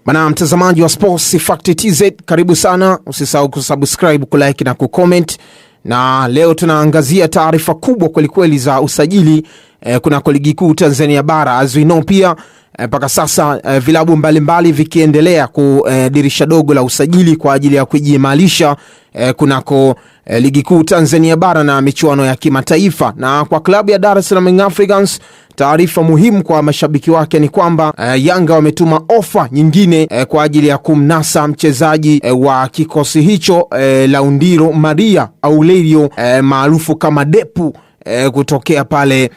Bana mtazamaji wa Sports Fact TZ, karibu sana. Usisahau kusubscribe, kulike na kucomment. Na leo tunaangazia taarifa kubwa kwelikweli za usajili kunako ligi kuu Tanzania bara. As we know pia mpaka sasa vilabu mbalimbali vikiendelea kudirisha dogo la usajili kwa ajili ya kujiimarisha kunako ligi kuu Tanzania bara na michuano ya kimataifa. Na kwa klabu ya Dar es Salaam Young Africans, taarifa muhimu kwa mashabiki wake ni kwamba Yanga wametuma ofa nyingine kwa ajili ya kumnasa mchezaji wa kikosi hicho Laundiro Maria Aurelio maarufu kama Depu kutokea pale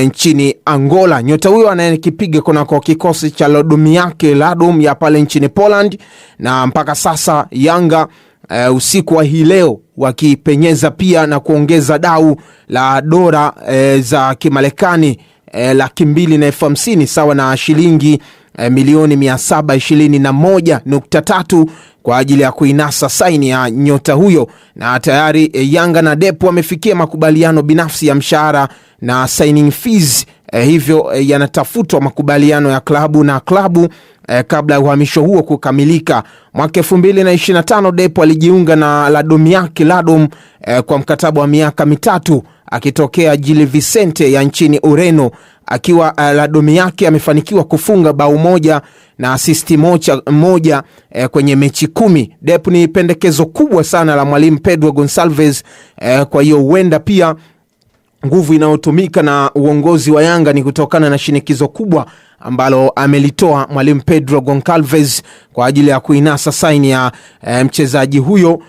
nchini Angola. Nyota huyo anayekipiga kunako kikosi cha Ladom ya pale nchini Poland, na mpaka sasa Yanga usiku wa hii leo wakipenyeza pia na kuongeza dau la dola za Kimarekani 250,000 sawa na shilingi milioni 721.3 kwa ajili ya kuinasa saini ya nyota huyo. Na tayari Yanga na Depu wamefikia makubaliano binafsi ya mshahara na signing fees, hivyo yanatafutwa makubaliano ya klabu na klabu kabla ya uhamisho huo kukamilika. Mwaka 2025 Depu alijiunga na Ladom kwa mkataba wa miaka 3 akitokea Gil Vicente ya nchini Ureno. Akiwa Ladom amefanikiwa kufunga bao moja na asisti moja kwenye mechi 10. Depu ni pendekezo kubwa sana la mwalimu Pedro Gonçalves, kwa hiyo huenda pia nguvu inayotumika na uongozi wa Yanga ni kutokana na shinikizo kubwa ambalo amelitoa mwalimu Pedro Gonçalves kwa ajili ya kuinasa saini ya mchezaji huyo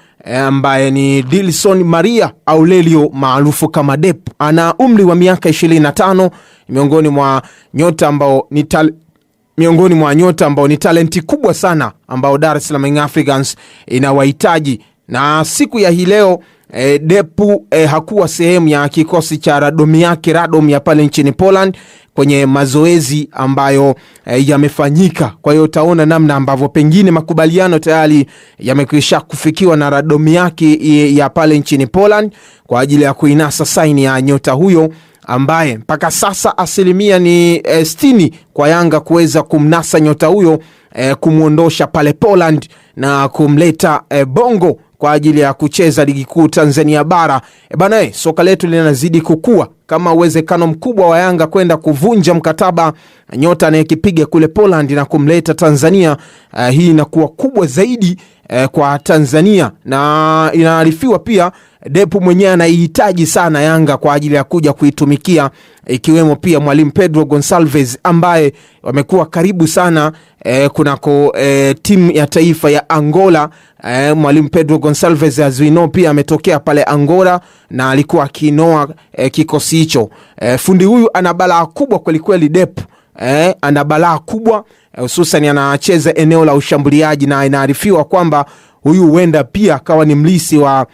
ambaye ni Dilson Maria Aurelio maarufu kama Depu. Ana umri wa miaka 25, miongoni mwa nyota ambao ni talenti kubwa sana ambao Dar es Salaam Young Africans inawahitaji. Na siku ya hii leo Depu hakuwa sehemu ya kikosi cha Ladom ya pale nchini Poland kwenye mazoezi ambayo yamefanyika. Kwa hiyo utaona namna ambavyo pengine makubaliano tayari yamekwisha kufikiwa na Ladom ya pale nchini Poland kwa ajili ya kuinasa saini ya nyota huyo, ambaye mpaka sasa asilimia ni 60 kwa Yanga kuweza kumnasa nyota huyo, kumuondosha pale Poland na kumleta Bongo kwa ajili ya kucheza ligi kuu Tanzania bara. Bana, soka letu linazidi kukua. Kama uwezekano mkubwa wa Yanga kwenda kuvunja mkataba nyota anayekipiga kule Poland na kumleta Tanzania, hii inakuwa kubwa zaidi kwa Tanzania. Na inaarifiwa pia Depu mwenyewe anahitaji sana Yanga kwa ajili ya kuja kuitumikia, ikiwemo pia mwalimu Pedro Gonçalves ambaye wamekuwa karibu sana kunako timu ya taifa ya Angola. Mwalimu Pedro Gonçalves Azuino pia ametokea pale Angola na alikuwa akinoa kikosi hicho. Fundi huyu ana balaa kubwa kwelikweli. Depu ana balaa kubwa, hususan anacheza eneo la ushambuliaji, na inaarifiwa kwamba huyu huenda pia akawa ni mlisi wa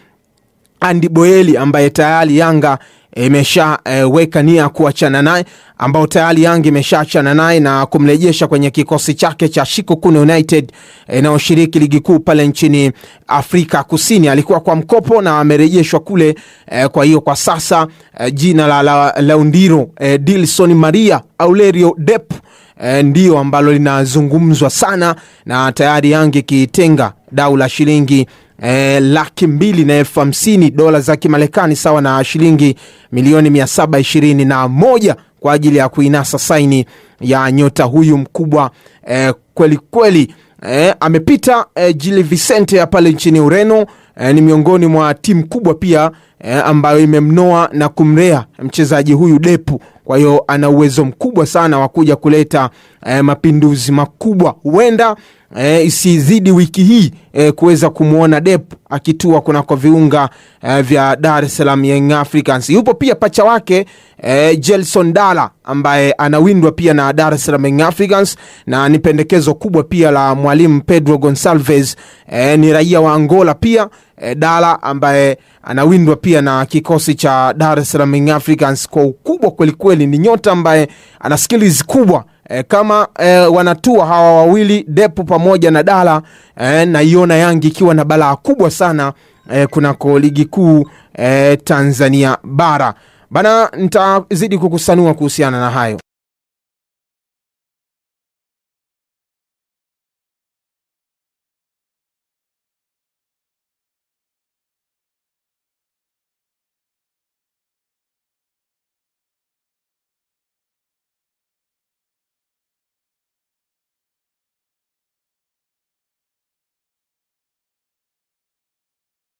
Andy Boyeli ambaye tayari Yanga imesha weka nia kuachana naye, ambao tayari Yanga imeshaachana naye na kumrejesha kwenye kikosi chake cha Shikoku United inayoshiriki ligi kuu pale nchini Afrika Kusini. Alikuwa kwa mkopo na amerejeshwa kule. Kwa hiyo kwa sasa jina la Laundiro Dilson Maria Aurelio Depu ndio ambalo linazungumzwa sana, na tayari Yanga ikitenga dau la shilingi 250,000 dola za Kimarekani sawa na shilingi milioni 721 kwa ajili ya kuinasa saini ya nyota huyu mkubwa kweli kweli. Amepita Gil Vicente ya pale nchini Ureno. Ni miongoni mwa timu kubwa pia ambayo imemnoa na kumrea mchezaji huyu Depu. Kwa hiyo ana uwezo mkubwa sana wa kuja kuleta mapinduzi makubwa. Huenda isizidi wiki hii kuweza kumuona Depu akitua kunako viunga vya Dar es Salaam Young Africans. Yupo pia pacha wake Gelson Dala ambaye anawindwa pia na Dar es Salaam Young Africans, na ni pendekezo kubwa pia la mwalimu Pedro Gonçalves. Ni raia wa Angola pia Dala ambaye anawindwa pia na kikosi cha Dar es Salaam Young Africans kwa ukubwa kwelikweli. Ni nyota ambaye ana skills kubwa. Kama wanatua hawa wawili Depu pamoja na Dala, na iona Yanga ikiwa na balaa kubwa sana kunako ligi kuu Tanzania bara. Bana, nitazidi kukusanua kuhusiana na hayo.